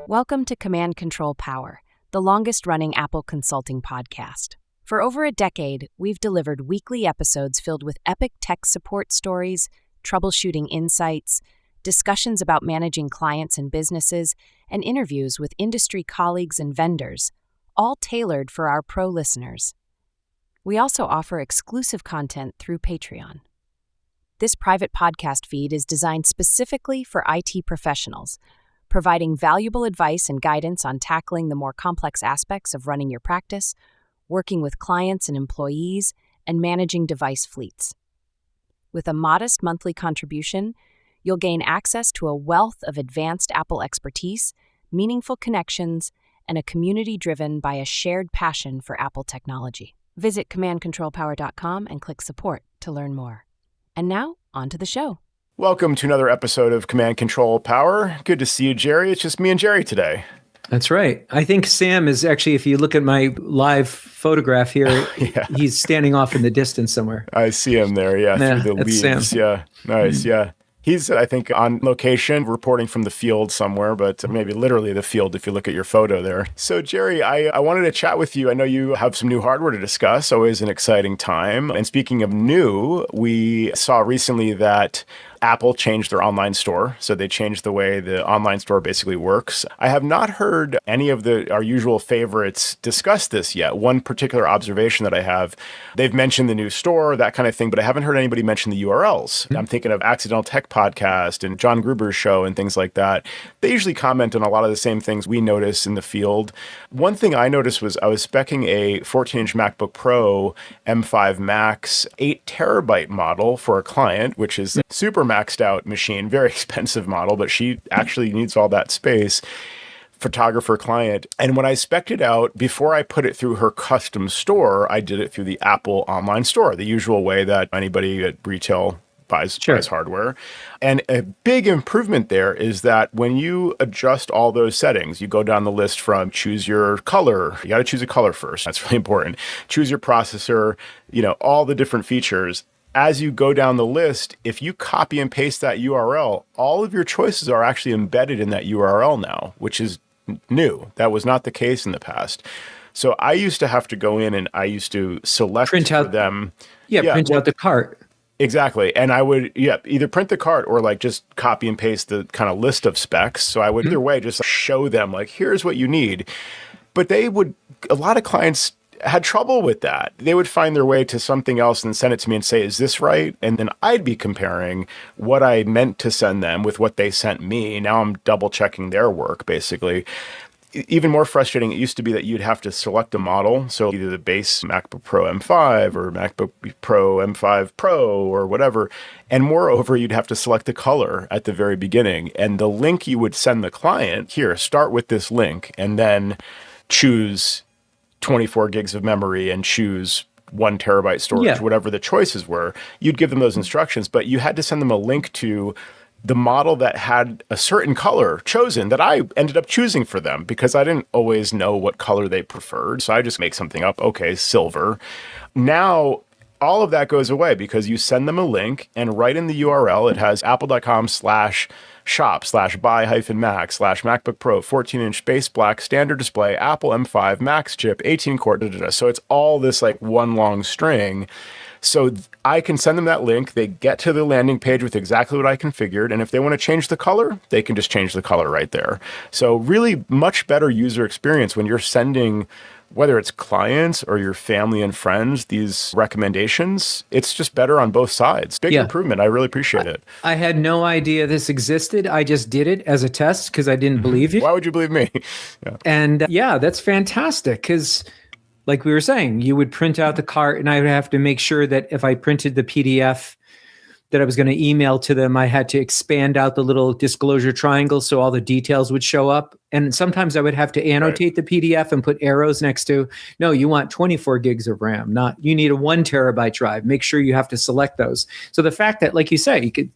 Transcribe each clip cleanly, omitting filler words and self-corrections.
Welcome to Command Control Power, the longest-running Apple consulting podcast. For over a decade, we've delivered weekly episodes filled with epic tech support stories, troubleshooting insights, discussions about managing clients and businesses, and interviews with industry colleagues and vendors, all tailored for our pro listeners. We also offer exclusive content through Patreon. This private podcast feed is designed specifically for IT professionals, providing valuable advice and guidance on tackling the more complex aspects of running your practice, working with clients and employees, and managing device fleets. With a modest monthly contribution, you'll gain access to a wealth of advanced Apple expertise, meaningful connections, and a community driven by a shared passion for Apple technology. Visit commandcontrolpower.com and click support to learn more. And now, on to the show. Welcome to another episode of Command Control Power. Good to see you, Jerry. It's just me and Jerry today. That's right. I think Sam is actually, if you look at my live photograph here, He's standing off in the distance somewhere. I see him there, through the leaves. Sam. Yeah, nice, He's, I think, on location, reporting from the field somewhere, but maybe literally the field if you look at your photo there. So, Jerry, I wanted to chat with you. I know you have some new hardware to discuss, always an exciting time. And speaking of new, we saw recently that Apple changed their online store. So they changed the way the online store basically works. I have not heard any of our usual favorites discuss this yet. One particular observation that I have, they've mentioned the new store, that kind of thing, but I haven't heard anybody mention the URLs. I'm thinking of Accidental Tech Podcast and John Gruber's show and things like that. They usually comment on a lot of the same things we notice in the field. One thing I noticed was I was speccing a 14-inch MacBook Pro M5 Max 8 terabyte model for a client, which is super maxed out machine, very expensive model, but she actually needs all that space. Photographer client. And when I spec'd it out, before I put it through her custom store, I did it through the Apple online store, the usual way that anybody at retail buys hardware. And a big improvement there is that when you adjust all those settings, you go down the list from choose your color. You got to choose a color first. That's really important. Choose your processor, all the different features. As you go down the list, if you copy and paste that URL, all of your choices are actually embedded in that URL now, which is new. That was not the case in the past. So I used to have to go in and I used to select print out the cart. Exactly. And I would, either print the cart or just copy and paste the kind of list of specs. So I would either way just show them here's what you need. But a lot of clients had trouble with that. They would find their way to something else and send it to me and say, is this right? And then I'd be comparing what I meant to send them with what they sent me. Now I'm double checking their work, basically. Even more frustrating, it used to be that you'd have to select a model. So either the base MacBook Pro M5 or MacBook Pro M5 Pro or whatever. And moreover, you'd have to select the color at the very beginning. And the link you would send the client, here, start with this link, and then choose 24 gigs of memory and choose 1 terabyte storage, whatever the choices were. You'd give them those instructions, but you had to send them a link to the model that had a certain color chosen that I ended up choosing for them because I didn't always know what color they preferred. So I just make something up. Okay, silver. Now, all of that goes away because you send them a link and right in the URL, it has apple.com/shop/buy-mac/MacBook Pro 14-inch base black standard display, Apple M5 Max chip, 18 core. So it's all this one long string. So I can send them that link. They get to the landing page with exactly what I configured. And if they want to change the color, they can just change the color right there. So really much better user experience when you're sending, whether it's clients or your family and friends, these recommendations. It's just better on both sides. Big improvement. I really appreciate it. I had no idea this existed. I just did it as a test because I didn't believe you. Why would you believe me? And that's fantastic because like we were saying, you would print out the cart and I would have to make sure that if I printed the PDF that I was going to email to them, I had to expand out the little disclosure triangle so all the details would show up. And sometimes I would have to annotate the PDF and put arrows next to, no, you want 24 gigs of RAM, not you need a 1 terabyte drive. Make sure you have to select those. So the fact that, like you say, you could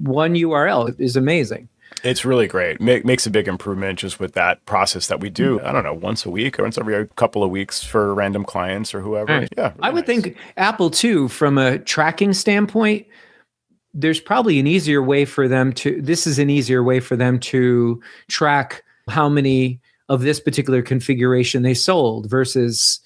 one URL is amazing. It's really great. Makes a big improvement just with that process that we do, I don't know, once a week or once every couple of weeks for random clients or whoever. Right. Yeah, really I would think Apple too, from a tracking standpoint, there's probably an easier way for them to, this is an easier way for them to track how many of this particular configuration they sold versus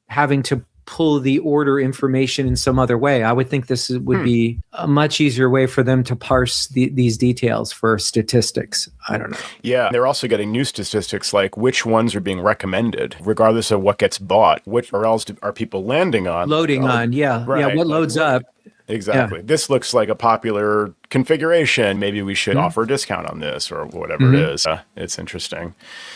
having to pull the order information in some other way. I would think this would be a much easier way for them to parse these details for statistics. I don't know. Yeah, they're also getting new statistics like which ones are being recommended, regardless of what gets bought. Which URLs are people landing on? Loading on, yeah. Right. Yeah, what loads up. Exactly. Yeah. This looks like a popular configuration. Maybe we should offer a discount on this or whatever it is. It's interesting.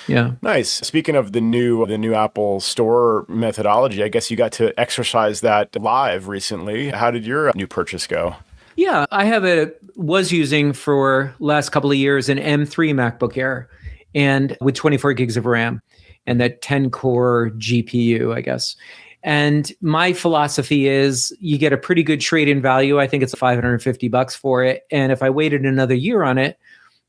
Yeah. Nice. Speaking of the new Apple Store methodology, I guess you got to exercise that live recently. How did your new purchase go? Yeah, I was using for last couple of years an M3 MacBook Air and with 24 gigs of RAM and that 10-core GPU, I guess. And my philosophy is you get a pretty good trade-in value. I think it's $550 for it. And if I waited another year on it,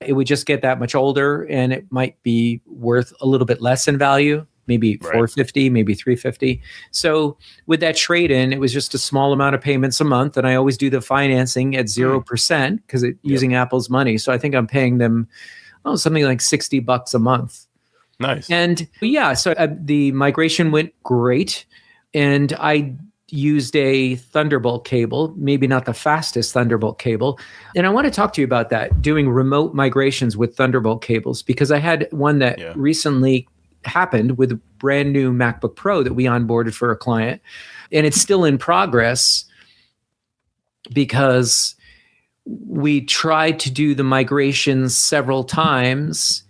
it would just get that much older and it might be worth a little bit less in value, maybe $450, maybe $350. So with that trade-in, it was just a small amount of payments a month. And I always do the financing at 0% because using Apple's money. So I think I'm paying them something like $60 a month. Nice. And so the migration went great. And I used a Thunderbolt cable, maybe not the fastest Thunderbolt cable. And I want to talk to you about that, doing remote migrations with Thunderbolt cables, because I had one that recently happened with a brand new MacBook Pro that we onboarded for a client. And it's still in progress because we tried to do the migrations several times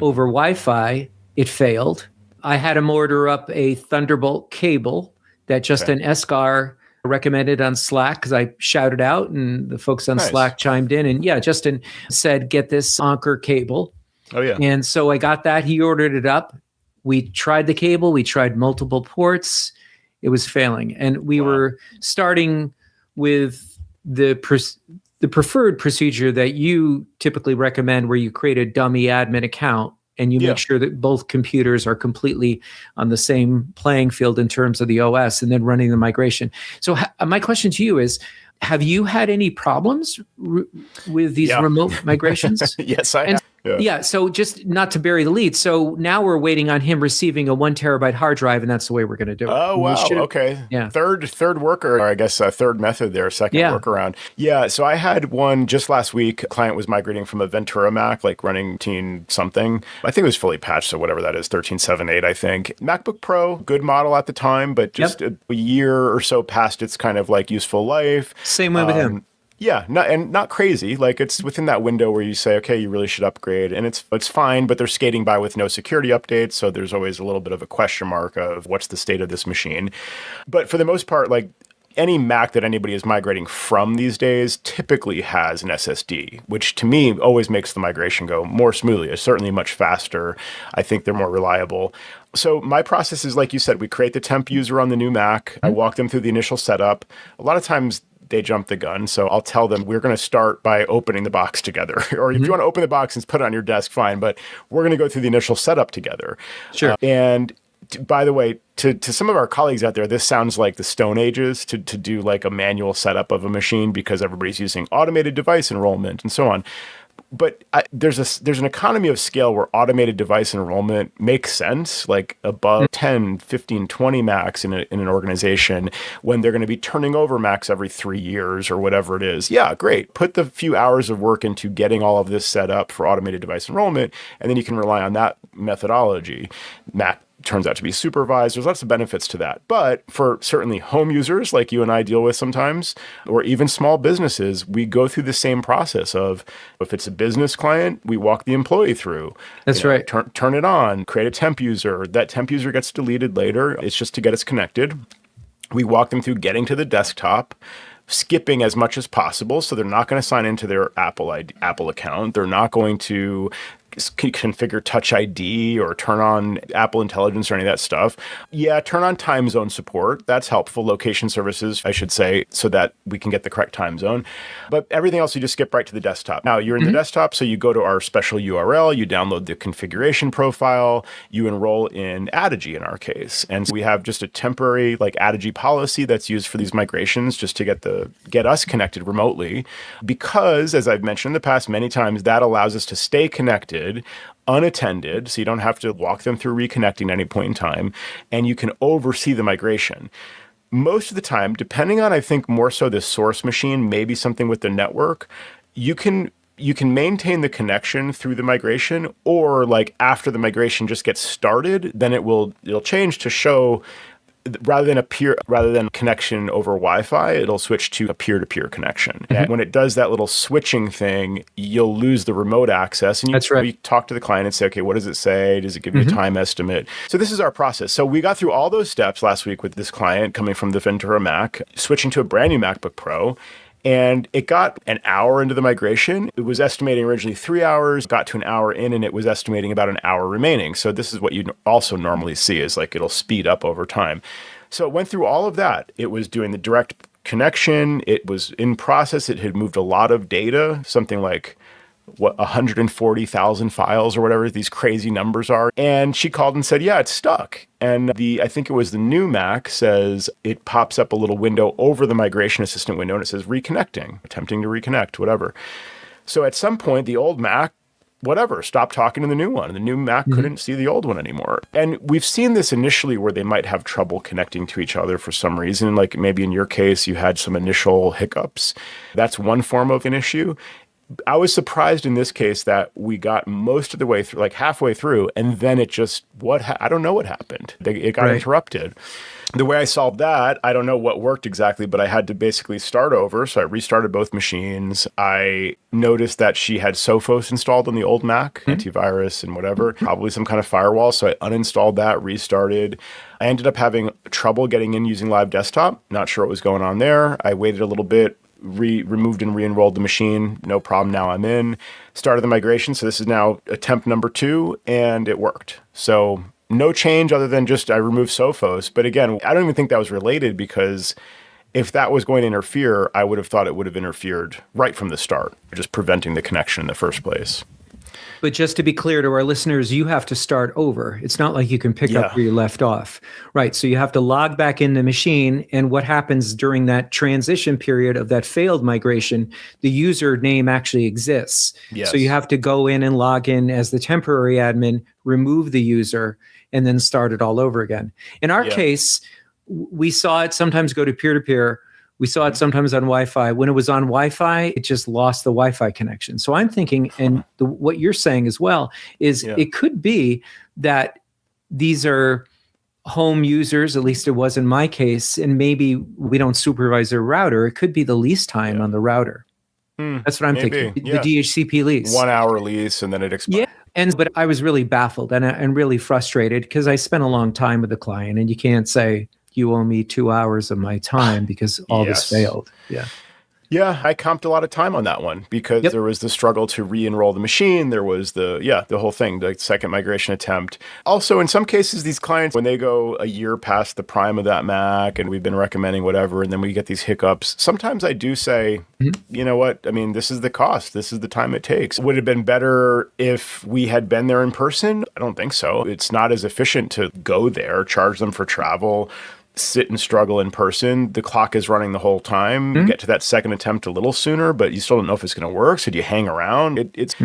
over Wi-Fi. It failed. I had him order up a Thunderbolt cable that Justin Escar recommended on Slack because I shouted out and the folks on Slack chimed in. And Justin said, get this Anker cable. Oh, yeah. And so I got that. He ordered it up. We tried the cable. We tried multiple ports. It was failing. And we were starting with the preferred procedure that you typically recommend where you create a dummy admin account and you make sure that both computers are completely on the same playing field in terms of the OS and then running the migration. So my question to you is, have you had any problems with these remote migrations? Yes, I have. Yeah. So just not to bury the lead. So now we're waiting on him receiving a 1 terabyte hard drive, and that's the way we're going to do it. Oh, wow. Okay. Yeah. Third worker, or I guess a third method there, second workaround. Yeah. So I had one just last week. A client was migrating from a Ventura Mac, like running 13 something. I think it was fully patched. So whatever that is, 13.7.8, I think. MacBook Pro, good model at the time, but just a year or so past its kind of like useful life. Same way with him. Yeah, not crazy. Like it's within that window where you say, okay, you really should upgrade, and it's fine, but they're skating by with no security updates, so there's always a little bit of a question mark of what's the state of this machine. But for the most part, like any Mac that anybody is migrating from these days typically has an SSD, which to me always makes the migration go more smoothly. It's certainly much faster. I think they're more reliable. So my process is, like you said, we create the temp user on the new Mac. I walk them through the initial setup. A lot of times they jump the gun. So I'll tell them we're going to start by opening the box together. Or if you want to open the box and put it on your desk, fine. But we're going to go through the initial setup together. Sure. And by the way, to some of our colleagues out there, this sounds like the Stone Ages to do like a manual setup of a machine because everybody's using automated device enrollment and so on. But there's an economy of scale where automated device enrollment makes sense, like above 10, 15, 20 Macs in an organization when they're going to be turning over Macs every 3 years or whatever it is. Yeah, great. Put the few hours of work into getting all of this set up for automated device enrollment, and then you can rely on that methodology. Mac turns out to be supervised. There's lots of benefits to that. But for certainly home users like you and I deal with sometimes, or even small businesses, we go through the same process of, if it's a business client, we walk the employee through. That's right. Turn it on, create a temp user. That temp user gets deleted later. It's just to get us connected. We walk them through getting to the desktop, skipping as much as possible. So they're not going to sign into their Apple account. They're not going to configure Touch ID or turn on Apple Intelligence or any of that stuff. Yeah, turn on time zone support. That's helpful. Location services, I should say, so that we can get the correct time zone. But everything else, you just skip right to the desktop. Now, you're in the desktop, so you go to our special URL, you download the configuration profile, you enroll in Adigy in our case. And so we have just a temporary like Adigy policy that's used for these migrations just to get us connected remotely. Because, as I've mentioned in the past many times, that allows us to stay connected disconnected, unattended, so you don't have to walk them through reconnecting at any point in time, and you can oversee the migration. Most of the time, depending on, I think, more so the source machine, maybe something with the network, you can maintain the connection through the migration, or like after the migration just gets started, then it'll change to show rather than connection over Wi-Fi, it'll switch to a peer-to-peer connection. Mm-hmm. And when it does that little switching thing, you'll lose the remote access. And That's right. We talk to the client and say, okay, what does it say? Does it give you a time estimate? So this is our process. So we got through all those steps last week with this client coming from the Ventura Mac, switching to a brand new MacBook Pro. And it got an hour into the migration. It was estimating originally 3 hours, got to an hour in, and it was estimating about an hour remaining. So this is what you also normally see, is like it'll speed up over time. So it went through all of that. It was doing the direct connection. It was in process. It had moved a lot of data, something like 140,000 files or whatever these crazy numbers are. And she called and said, yeah, it's stuck. And I think it was the new Mac says it pops up a little window over the migration assistant window and it says reconnecting, attempting to reconnect, whatever. So at some point, the old Mac, stopped talking to the new one. The new Mac couldn't see the old one anymore. And we've seen this initially where they might have trouble connecting to each other for some reason. Like maybe in your case, you had some initial hiccups. That's one form of an issue. I was surprised in this case that we got most of the way through, like halfway through, and then it just, I don't know what happened. It got interrupted. The way I solved that, I don't know what worked exactly, but I had to basically start over. So I restarted both machines. I noticed that she had Sophos installed on the old Mac, antivirus and whatever, probably some kind of firewall. So I uninstalled that, restarted. I ended up having trouble getting in using Live Desktop. Not sure what was going on there. I waited a little bit, removed and re-enrolled the machine. No problem. Now I'm in. Started the migration. So this is now attempt number 2, and it worked. So no change other than just I removed Sophos. But again, I don't even think that was related, because if that was going to interfere, I would have thought it would have interfered right from the start, just preventing the connection in the first place. But just to be clear to our listeners, you have to start over. It's not like you can pick up where you left off. Right. So you have to log back in the machine. And what happens during that transition period of that failed migration, the user name actually exists. Yes. So you have to go in and log in as the temporary admin, remove the user, and then start it all over again. In our case, we saw it sometimes go to peer-to-peer. We saw it sometimes on Wi-Fi. When it was on Wi-Fi, it just lost the Wi-Fi connection. So I'm thinking, and what you're saying as well, is it could be that these are home users, at least it was in my case, and maybe we don't supervise their router. It could be the lease time on the router. That's what I'm thinking. The DHCP lease. 1 hour lease, and then it expires. Yeah. But I was really baffled and really frustrated, because I spent a long time with the client, and you can't say, you owe me 2 hours of my time because all this failed. Yeah, I comped a lot of time on that one, because there was the struggle to re-enroll the machine. There was the whole thing, the second migration attempt. Also, in some cases, these clients, when they go a year past the prime of that Mac and we've been recommending whatever, and then we get these hiccups, sometimes I do say, you know what? I mean, this is the cost. This is the time it takes. Would it have been better if we had been there in person? I don't think so. It's not as efficient to go there, charge them for travel, sit and struggle in person. The clock is running the whole time. You get to that second attempt a little sooner, but you still don't know if it's going to work. So do you hang around? It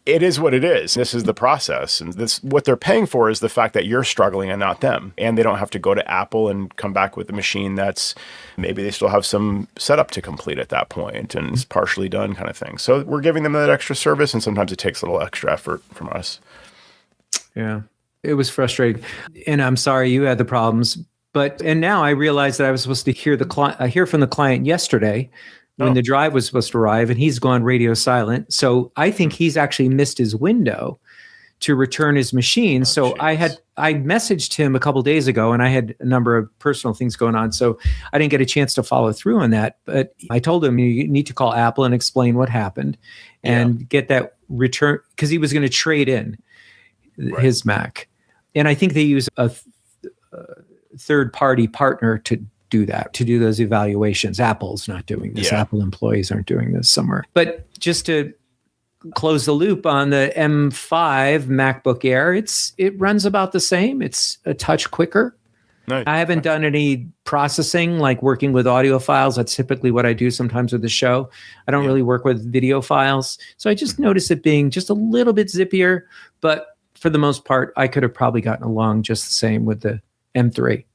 is what it is. This is the process. And this, what they're paying for is the fact that you're struggling and not them. And they don't have to go to Apple and come back with a machine that's, maybe they still have some setup to complete at that point and it's partially done kind of thing. So we're giving them that extra service, and sometimes it takes a little extra effort from us. Yeah, it was frustrating. And I'm sorry you had the problems. And now I realize that I was supposed to hear from the client yesterday when the drive was supposed to arrive, and he's gone radio silent. So I think he's actually missed his window to return his machine. I messaged him a couple days ago, and I had a number of personal things going on, so I didn't get a chance to follow through on that. But I told him, you need to call Apple and explain what happened and get that return, because he was going to trade in his Mac. And I think they use a third-party partner to do that, to do those evaluations. Apple's not doing this. Apple employees aren't doing this somewhere. But just to close the loop on the M5 MacBook Air, it runs about the same. It's a touch quicker. Nice. I haven't done any processing, like working with audio files. That's typically what I do sometimes with the show. I don't really work with video files. So I just noticed it being just a little bit zippier. But for the most part, I could have probably gotten along just the same with the M3.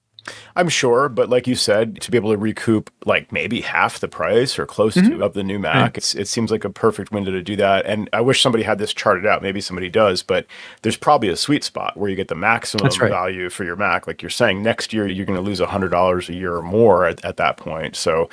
I'm sure, but like you said, to be able to recoup like maybe half the price or close to of the new Mac, it seems like a perfect window to do that. And I wish somebody had this charted out. Maybe somebody does, but there's probably a sweet spot where you get the maximum value for your Mac. Like you're saying, next year you're going to lose $100 a year or more at that point. So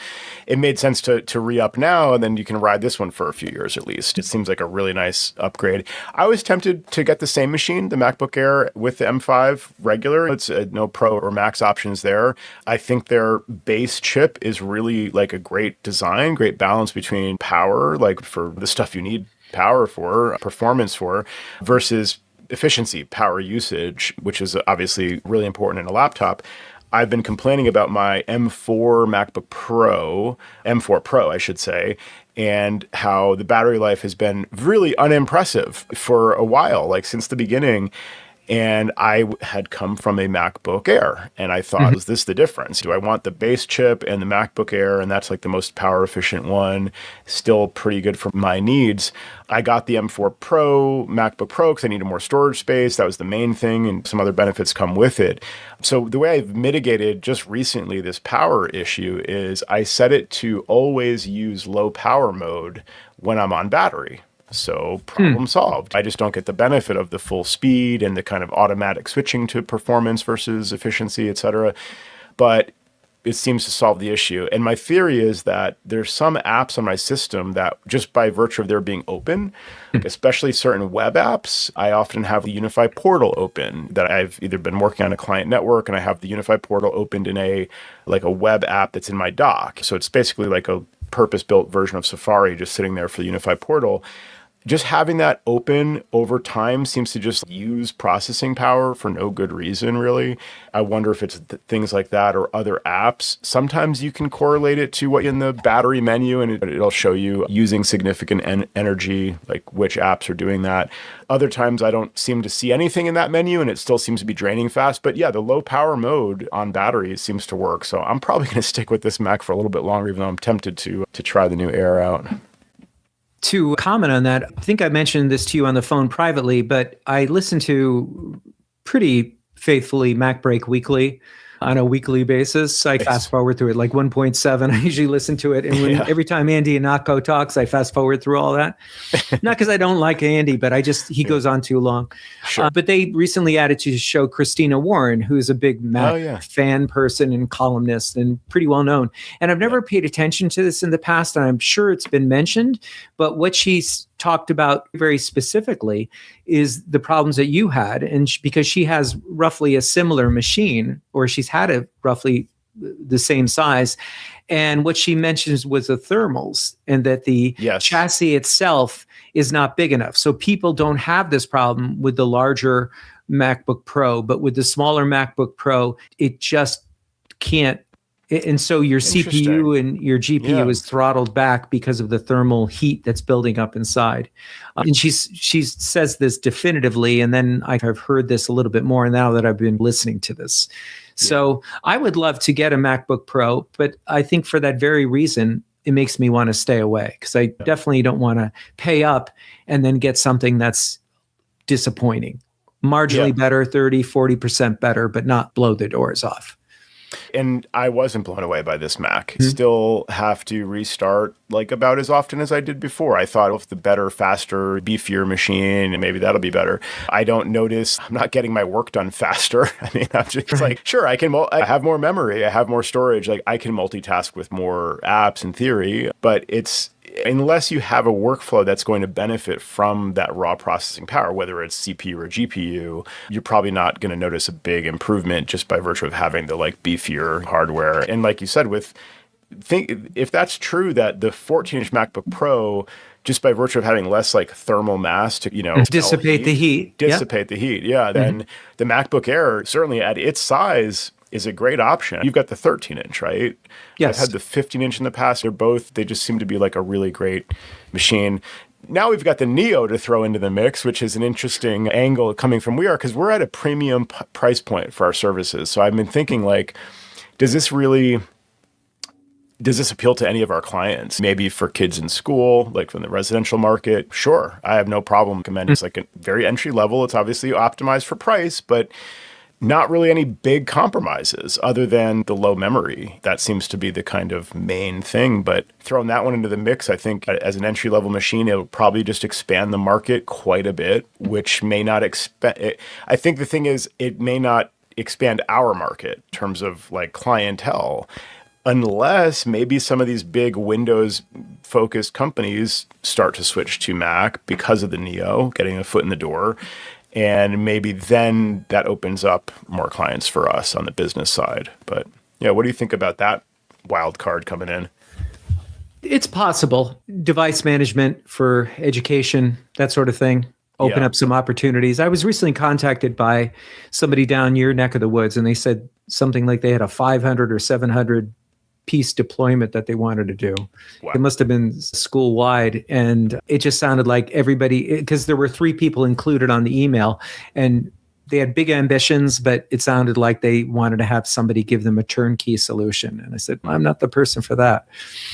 it made sense to re-up now, and then you can ride this one for a few years at least. It seems like a really nice upgrade. I was tempted to get the same machine, the MacBook Air with the M5 regular. It's no Pro or Max options there. I think their base chip is really like a great design, great balance between power, like for the stuff you need power for, performance for, versus efficiency, power usage, which is obviously really important in a laptop. I've been complaining about my M4 MacBook Pro, M4 Pro, I should say, and how the battery life has been really unimpressive for a while, like since the beginning. And I had come from a MacBook Air, and I thought, is this the difference? Do I want the base chip and the MacBook Air, and that's like the most power efficient one, still pretty good for my needs? I got the M4 Pro, MacBook Pro, because I needed more storage space. That was the main thing, and some other benefits come with it. So the way I've mitigated just recently this power issue is I set it to always use low power mode when I'm on battery. So problem solved. I just don't get the benefit of the full speed and the kind of automatic switching to performance versus efficiency, et cetera. But it seems to solve the issue. And my theory is that there's some apps on my system that just by virtue of their being open, especially certain web apps, I often have the Unify portal open that I've either been working on a client network and I have the Unify portal opened in a web app that's in my dock. So it's basically like a purpose-built version of Safari just sitting there for the Unify portal. Just having that open over time seems to just use processing power for no good reason, really. I wonder if it's things like that or other apps. Sometimes you can correlate it to what in the battery menu, and it'll show you using significant energy, like which apps are doing that. Other times I don't seem to see anything in that menu, and it still seems to be draining fast. But yeah, the low power mode on batteries seems to work. So I'm probably going to stick with this Mac for a little bit longer, even though I'm tempted to try the new Air out. To comment on that, I think I mentioned this to you on the phone privately, but I listen to pretty faithfully Mac Break Weekly on a weekly basis. I fast forward through it like 1.7. I usually listen to it. And every time Andy Anako talks, I fast forward through all that. Not because I don't like Andy, but he goes on too long. Sure. But they recently added to the show Christina Warren, who's a big Mac fan person and columnist and pretty well known. And I've never paid attention to this in the past, and I'm sure it's been mentioned. But what she's talked about very specifically is the problems that you had. And because she has roughly a similar machine, or she's had it roughly the same size. And what she mentions was the thermals, and that the chassis itself is not big enough. So people don't have this problem with the larger MacBook Pro, but with the smaller MacBook Pro, it just can't. And so your CPU and your GPU is throttled back because of the thermal heat that's building up inside. And she says this definitively. And then I've heard this a little bit more now that I've been listening to this. So I would love to get a MacBook Pro, but I think for that very reason, it makes me want to stay away, because I definitely don't want to pay up and then get something that's disappointing. Marginally better, 30, 40% better, but not blow the doors off. And I wasn't blown away by this Mac. Still have to restart like about as often as I did before. I thought if the better, faster, beefier machine, and maybe that'll be better. I don't notice I'm not getting my work done faster. I mean, I'm just like, sure, I have more memory, I have more storage. Like I can multitask with more apps in theory, but unless you have a workflow that's going to benefit from that raw processing power, whether it's CPU or GPU, you're probably not going to notice a big improvement just by virtue of having the like beefier hardware. And like you said, if that's true, that the 14-inch MacBook Pro, just by virtue of having less like thermal mass to, dissipate the heat, then the MacBook Air, certainly at its size, is a great option. You've got the 13-inch, right? Yes. I've had the 15-inch in the past. They just seem to be like a really great machine. now we've got the Neo to throw into the mix, which is an interesting angle coming from We Are, because we're at a premium price point for our services. So I've been thinking, like, does this appeal to any of our clients? Maybe for kids in school, like from the residential market. Sure, I have no problem recommending. It's like a very entry level. It's obviously optimized for price, but not really any big compromises other than the low memory. That seems to be the kind of main thing. But throwing that one into the mix, I think as an entry level machine, it will probably just expand the market quite a bit, which may not expand. I think the thing is, it may not expand our market in terms of like clientele, unless maybe some of these big Windows-focused companies start to switch to Mac because of the Neo, getting a foot in the door. And maybe then that opens up more clients for us on the business side. But yeah, what do you think about that wild card coming in? It's possible. Device management for education, that sort of thing. Open up some opportunities. I was recently contacted by somebody down your neck of the woods, and they said something like they had a 500 or 700 piece deployment that they wanted to do. Wow. It must have been school wide. And it just sounded like everybody, because there were 3 people included on the email, and they had big ambitions, but it sounded like they wanted to have somebody give them a turnkey solution. And I said, I'm not the person for that.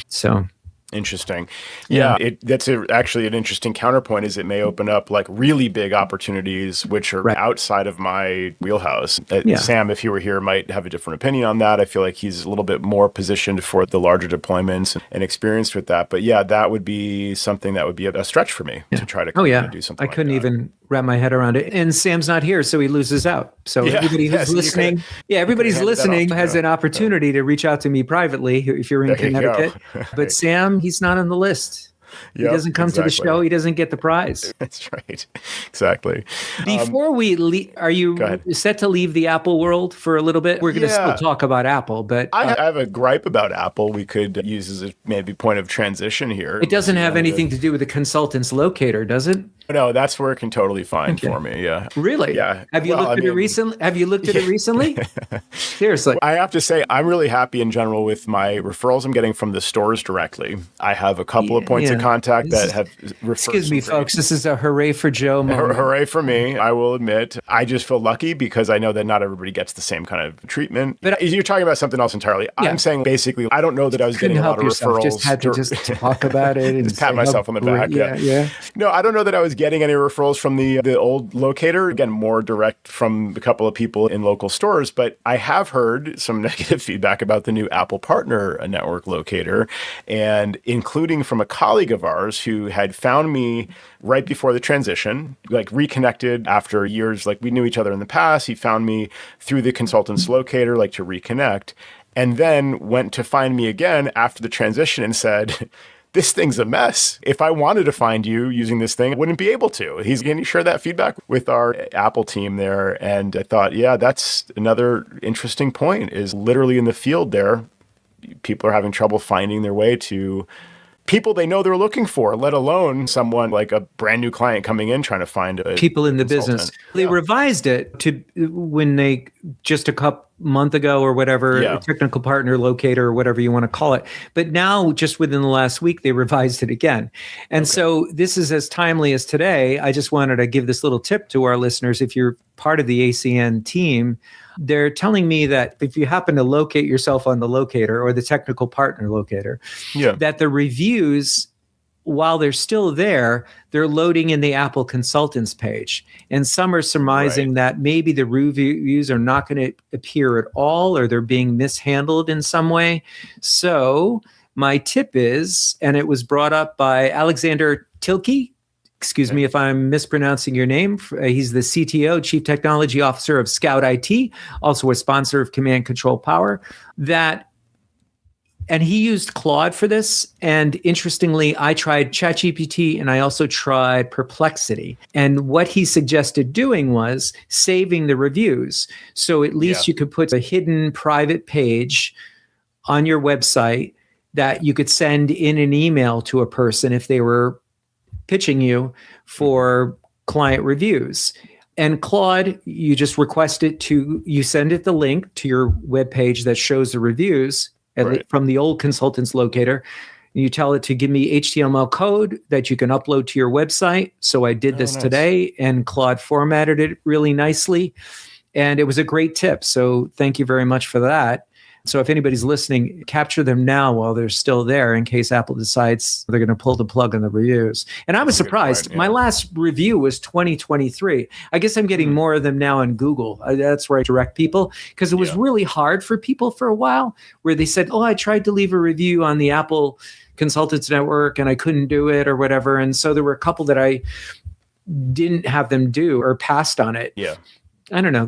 So interesting. Yeah, that's actually an interesting counterpoint, is it may open up like really big opportunities, which are outside of my wheelhouse. Sam, if he were here, might have a different opinion on that. I feel like he's a little bit more positioned for the larger deployments and experienced with that. But yeah, that would be something that would be a stretch for me to try to do something I couldn't even wrap my head around it. And Sam's not here, so he loses out. So everybody who's listening, everybody's listening has an opportunity to reach out to me privately if you're in Connecticut. But Sam, he's not on the list. He doesn't come to the show. He doesn't get the prize. That's right. Exactly. Before we leave, are you set to leave the Apple world for a little bit? We're going to still talk about Apple, but I have a gripe about Apple we could use as a maybe point of transition here. It doesn't have anything to do with the consultant's locator, does it? No, that's working totally fine for me. Yeah. Really? Yeah. Have you looked at it recently? Have you looked at it recently? Seriously. I have to say, I'm really happy in general with my referrals I'm getting from the stores directly. I have a couple of points of contact that have referred. Excuse me, folks. This is a hooray for Joe moment. Hooray for me. I will admit. I just feel lucky because I know that not everybody gets the same kind of treatment. But you're talking about something else entirely. Yeah. I'm saying basically, I don't know that I was getting a lot of referrals. Just had to just talk about it and just pat myself on the back. Yeah. No, I don't know that I was getting any referrals from the old Locator. Again, more direct from a couple of people in local stores, but I have heard some negative feedback about the new Apple Partner Network Locator, and including from a colleague of ours who had found me right before the transition, like reconnected after years, like we knew each other in the past. He found me through the consultant's locator, like to reconnect, and then went to find me again after the transition and said, this thing's a mess. If I wanted to find you using this thing, I wouldn't be able to. He's going to share that feedback with our Apple team there. And I thought, that's another interesting point, is literally in the field there, people are having trouble finding their way to people they know they're looking for, let alone someone like a brand new client coming in trying to find people in the business. They revised it to when they just a month ago or whatever, a technical partner locator or whatever you want to call it. But now just within the last week, they revised it again. And so this is as timely as today. I just wanted to give this little tip to our listeners. If you're part of the ACN team, they're telling me that if you happen to locate yourself on the locator or the technical partner locator, that the reviews, while they're still there, they're loading in the Apple Consultants page. And some are surmising that maybe the reviews are not going to appear at all, or they're being mishandled in some way. So my tip is, and it was brought up by Alexander Tilke, excuse me if I'm mispronouncing your name. He's the CTO, Chief Technology Officer of Scout IT, also a sponsor of Command Control Power, and he used Claude for this. And interestingly, I tried ChatGPT and I also tried Perplexity. And what he suggested doing was saving the reviews. So at least you could put a hidden private page on your website that you could send in an email to a person if they were pitching you for client reviews. And Claude, you just request it you send it the link to your webpage that shows the reviews from the old consultants locator. You tell it to give me HTML code that you can upload to your website. So I did this today, and Claude formatted it really nicely. And it was a great tip. So thank you very much for that. So if anybody's listening, capture them now while they're still there in case Apple decides they're going to pull the plug on the reviews. And I was surprised. My last review was 2023. I guess I'm getting more of them now on Google. That's where I direct people, because it was really hard for people for a while where they said, I tried to leave a review on the Apple Consultants Network and I couldn't do it or whatever. And so there were a couple that I didn't have them do or passed on it. Yeah. I don't know.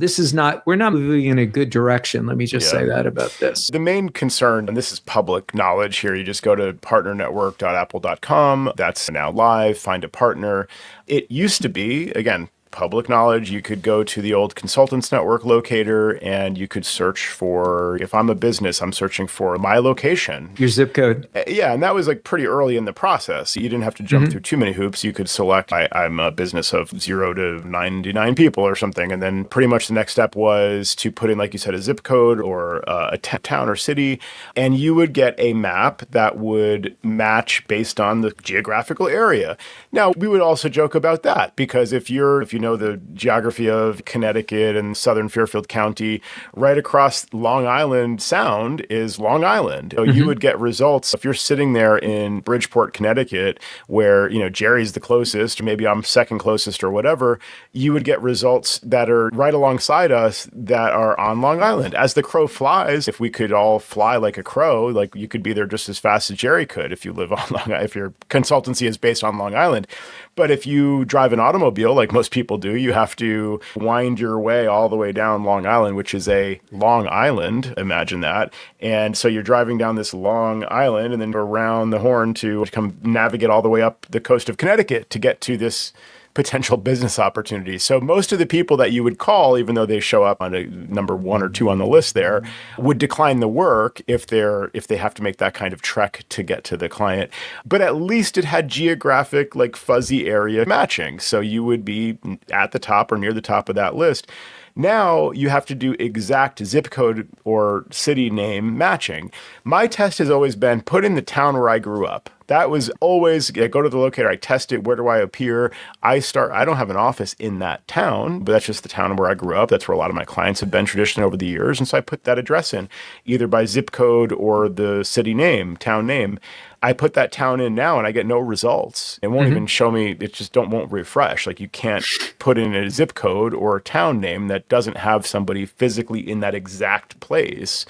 We're not moving in a good direction. Let me just say that about this. The main concern, and this is public knowledge here, you just go to partnernetwork.apple.com. That's now live. Find a partner. It used to be, again, public knowledge. You could go to the old Consultants Network locator and you could search for, if I'm a business, I'm searching for my location. Your zip code. Yeah, and that was like pretty early in the process. You didn't have to jump through too many hoops. You could select, I'm a business of 0 to 99 people or something. And then pretty much the next step was to put in, like you said, a zip code or a town or city. And you would get a map that would match based on the geographical area. Now, we would also joke about that because if you know the geography of Connecticut and southern Fairfield County, right across Long Island Sound is Long Island. So you would get results if you're sitting there in Bridgeport, Connecticut, where, Jerry's the closest, or maybe I'm second closest or whatever, you would get results that are right alongside us that are on Long Island. As the crow flies, if we could all fly like a crow, like you could be there just as fast as Jerry could if you live on Long Island, if your consultancy is based on Long Island. But if you drive an automobile, like most people do, you have to wind your way all the way down Long Island, which is a long island. Imagine that. And so you're driving down this long island and then around the horn to come navigate all the way up the coast of Connecticut to get to this potential business opportunity. So most of the people that you would call, even though they show up on a number 1 or 2 on the list there, would decline the work if they have to make that kind of trek to get to the client. But at least it had geographic, like fuzzy area matching. So you would be at the top or near the top of that list. Now you have to do exact zip code or city name matching. My test has always been put in the town where I grew up. That was always, I go to the locator, I test it, where do I appear? I don't have an office in that town, but that's just the town where I grew up. That's where a lot of my clients have been traditionally over the years. And so I put that address in, either by zip code or the city name, town name. I put that town in now and I get no results. It won't even show me, it just won't refresh. Like you can't put in a zip code or a town name that doesn't have somebody physically in that exact place.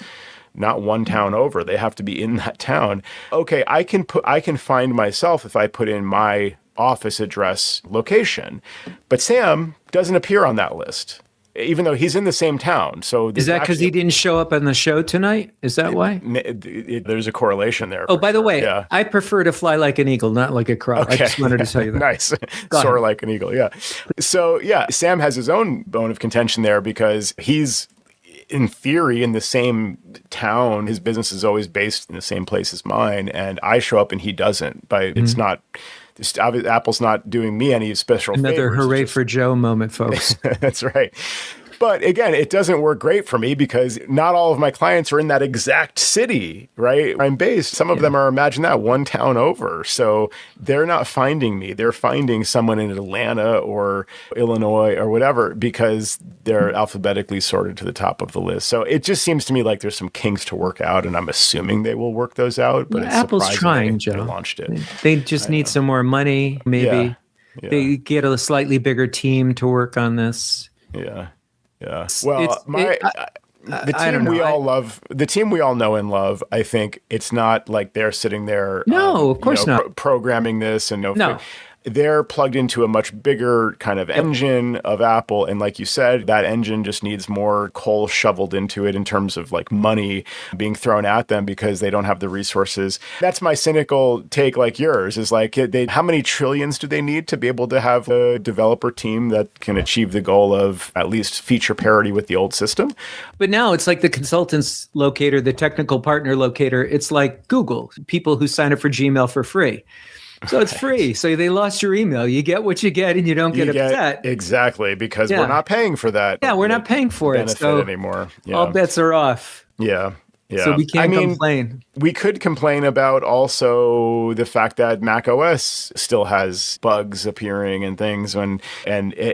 Not one town over. They have to be in that town. Okay, I can find myself if I put in my office address location. But Sam doesn't appear on that list, even though he's in the same town. So is that because he didn't show up on the show tonight? Is that why? There's a correlation there. Oh, by the way, I prefer to fly like an eagle, not like a crow. Okay. I just wanted to tell you that. Nice. Soar like an eagle, yeah. So, Sam has his own bone of contention there because he's, in theory, in the same town. His business is always based in the same place as mine, and I show up and he doesn't. It's not... Apple's not doing me any special favors. Another hooray for Joe moment, folks. That's right. But again, it doesn't work great for me because not all of my clients are in that exact city, right? I'm based. Some of them are, imagine that, one town over. So they're not finding me. They're finding someone in Atlanta or Illinois or whatever because they're alphabetically sorted to the top of the list. So it just seems to me like there's some kinks to work out, and I'm assuming they will work those out. But it's Apple's trying, Joe. They launched it. They just need some more money, maybe. Yeah. They get a slightly bigger team to work on this. Yeah. Yeah. Well, the team we all love, the team we all know and love, I think it's not like they're sitting there. No, of course not. Programming this and no. They're plugged into a much bigger kind of engine of Apple. And like you said, that engine just needs more coal shoveled into it in terms of like money being thrown at them because they don't have the resources. That's my cynical take, like yours, is like, how many trillions do they need to be able to have a developer team that can achieve the goal of at least feature parity with the old system? But now it's like the consultants locator, the technical partner locator. It's like Google, people who sign up for Gmail for free. So it's free. So they lost your email. You get what you get and you don't get upset. Exactly, because we're not paying for that. Yeah, we're not paying for it. So anymore. Yeah. All bets are off. Yeah. So Yeah. we can't complain. We could complain about also the fact that Mac OS still has bugs appearing and things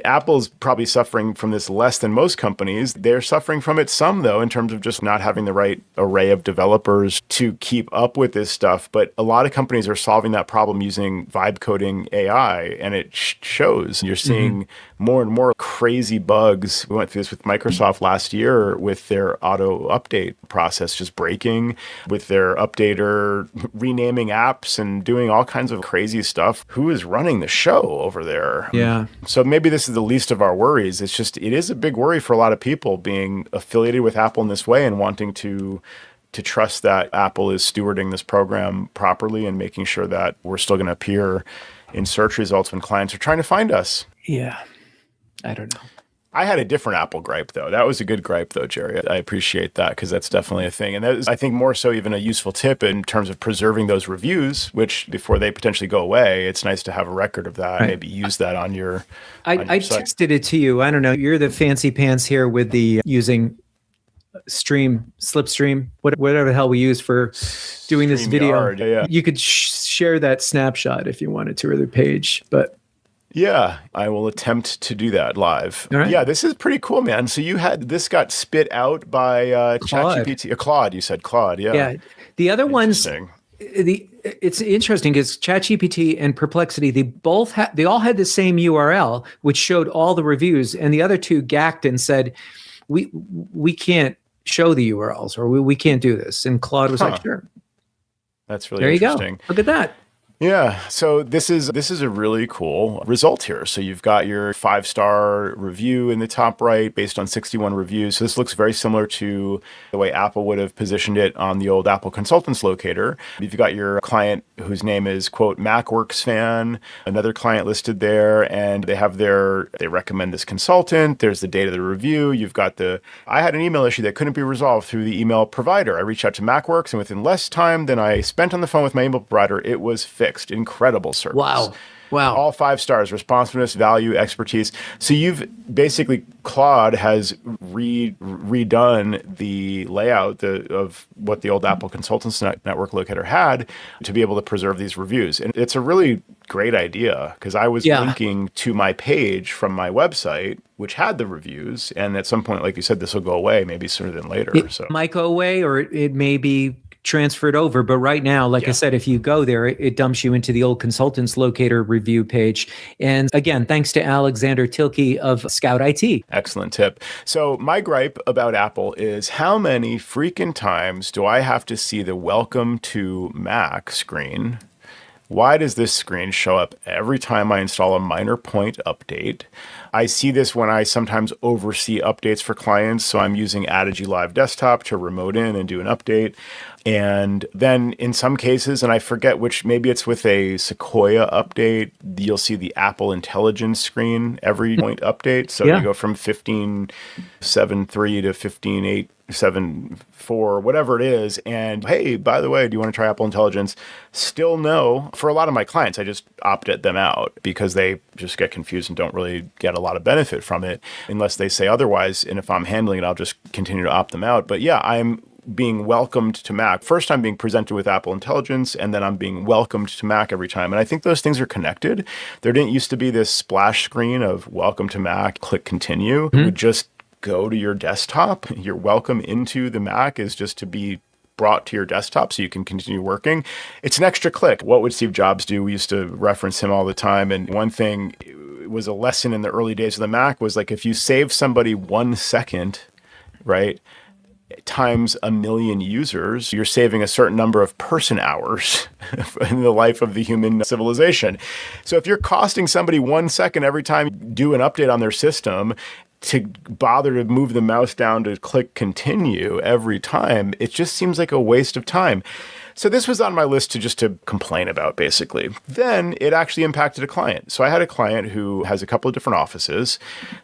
Apple's probably suffering from this less than most companies. They're suffering from it some though, in terms of just not having the right array of developers to keep up with this stuff. But a lot of companies are solving that problem using vibe coding AI, and it shows. You're seeing more and more crazy bugs. We went through this with Microsoft last year with their auto update process just breaking, with their updater renaming apps and doing all kinds of crazy stuff. Who is running the show over there? Yeah. So maybe this is the least of our worries. It's just, it is a big worry for a lot of people being affiliated with Apple in this way and wanting to trust that Apple is stewarding this program properly and making sure that we're still going to appear in search results when clients are trying to find us. Yeah. I don't know. I had a different Apple gripe, though. That was a good gripe, though, Jerry. I appreciate that because that's definitely a thing. And that is, I think, more so even a useful tip in terms of preserving those reviews, which before they potentially go away, it's nice to have a record of that. Right. Maybe use that on your I site. texted it to you. I don't know. You're the fancy pants here with the using Slipstream, whatever the hell we use for doing this video. Yeah. You could share that snapshot if you wanted to, or the page, but... Yeah, I will attempt to do that live. All right. Yeah, this is pretty cool, man. So this got spit out by ChatGPT. Claude, you said Claude, yeah. Yeah. The other ones, it's interesting because ChatGPT and Perplexity, they all had the same URL, which showed all the reviews, and the other two gacked and said, we can't show the URLs, or we can't do this. And Claude was like, sure. That's really there interesting. You go. Look at that. Yeah, so this is a really cool result here. So you've got your 5-star review in the top right based on 61 reviews. So this looks very similar to the way Apple would have positioned it on the old Apple Consultants locator. You've got your client whose name is, quote, MacWorks fan, another client listed there, and they recommend this consultant. There's the date of the review. You've got I had an email issue that couldn't be resolved through the email provider. I reached out to MacWorks, and within less time than I spent on the phone with my email provider, it was fixed. Incredible service. Wow. All 5 stars, responsiveness, value, expertise. So Claude has redone the layout of what the old Apple Consultants Network locator had to be able to preserve these reviews. And it's a really great idea because I was linking to my page from my website, which had the reviews. And at some point, like you said, this will go away maybe sooner than later. It might go away, or it may be transferred over, but right now, like I said, if you go there, it dumps you into the old Consultants Locator review page. And again, thanks to Alexander Tilke of Scout IT. Excellent tip. So my gripe about Apple is, how many freaking times do I have to see the welcome to Mac screen? Why does this screen show up every time I install a minor point update? I see this when I sometimes oversee updates for clients. So I'm using Adigy Live Desktop to remote in and do an update. And then in some cases, and I forget which, maybe it's with a Sequoia update, you'll see the Apple Intelligence screen every point update. So you go from 15.7.3 to 15.8.7.4, whatever it is. And hey, by the way, do you want to try Apple Intelligence? Still no. For a lot of my clients, I just opted them out because they just get confused and don't really get a lot of benefit from it unless they say otherwise. And if I'm handling it, I'll just continue to opt them out. But yeah, I'm being welcomed to Mac. First, I'm being presented with Apple Intelligence, and then I'm being welcomed to Mac every time. And I think those things are connected. There didn't used to be this splash screen of welcome to Mac, click continue. It would just go to your desktop. Your welcome into the Mac is just to be brought to your desktop so you can continue working. It's an extra click. What would Steve Jobs do? We used to reference him all the time. And one thing, it was a lesson in the early days of the Mac, was like, if you save somebody 1 second, right, times 1 million users, you're saving a certain number of person hours in the life of the human civilization. So if you're costing somebody 1 second every time you do an update on their system to bother to move the mouse down to click continue every time, it just seems like a waste of time. So this was on my list to complain about, basically. Then it actually impacted a client. So I had a client who has a couple of different offices.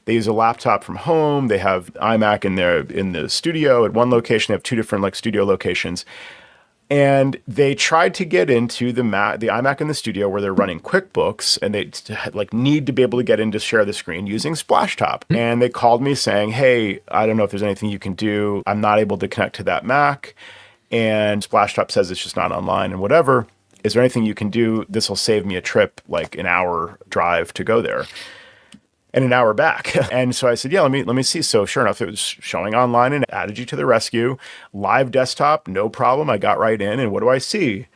They use a laptop from home. They have iMac in the studio at one location. They have 2 different studio locations. And they tried to get into the iMac in the studio where they're running QuickBooks, and they need to be able to get in to share the screen using Splashtop. And they called me saying, hey, I don't know if there's anything you can do. I'm not able to connect to that Mac. and Splashtop says it's just not online and whatever. Is there anything you can do? This will save me a trip, like an hour drive to go there and an hour back. And so I said, yeah, let me see. So sure enough, it was showing online and added you to the rescue. Live desktop, no problem. I got right in. And what do I see?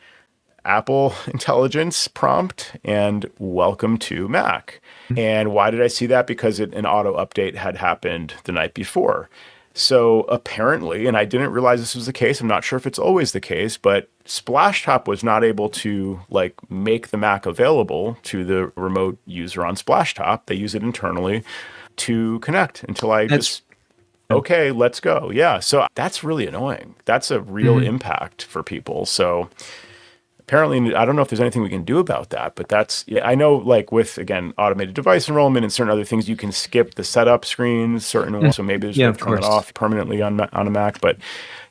Apple Intelligence prompt and welcome to Mac. And why did I see that? Because an auto update had happened the night before. So apparently, and I didn't realize this was the case, I'm not sure if it's always the case, but Splashtop was not able to make the Mac available to the remote user on Splashtop. They use it internally to connect until okay, let's go. Yeah. So that's really annoying. That's a real impact for people. So apparently, I don't know if there's anything we can do about that, but I know with, again, automated device enrollment and certain other things, you can skip the setup screens, certain ones. So maybe there's to turn it off permanently on a Mac. But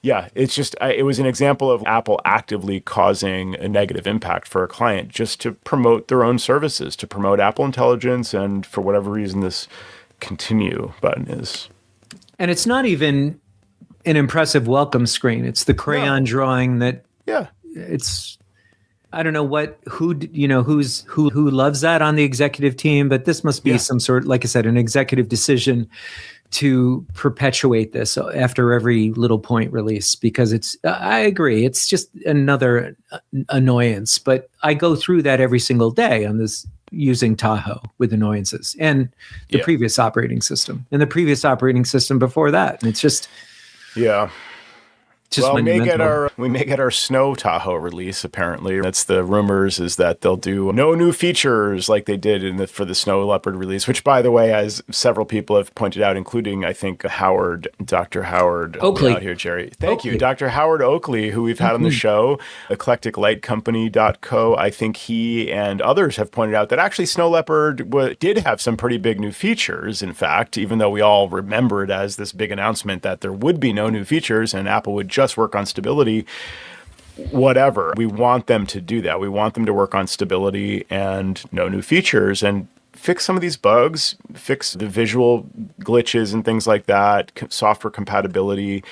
yeah, it's just, it was an example of Apple actively causing a negative impact for a client just to promote their own services, to promote Apple Intelligence. And for whatever reason, this continue button is. And it's not even an impressive welcome screen. It's the crayon drawing that it's, I don't know who loves that on the executive team, but this must be some sort, like I said, an executive decision to perpetuate this after every little point release, because I agree, it's just another annoyance, but I go through that every single day on this using Tahoe with annoyances and the previous operating system and the previous operating system before that. And it's just, we may get our Snow Tahoe release. Apparently, that's the rumors, is that they'll do no new features like they did for the Snow Leopard release. Which, by the way, as several people have pointed out, including I think Dr. Howard Oakley out here, Jerry. Thank you, Dr. Howard Oakley, who we've had on the show, eclecticlightcompany.co. I think he and others have pointed out that actually Snow Leopard did have some pretty big new features. In fact, even though we all remembered as this big announcement that there would be no new features and Apple would just work on stability, whatever. We want them to do that. We want them to work on stability and no new features and fix some of these bugs, fix the visual glitches and things like that, software compatibility.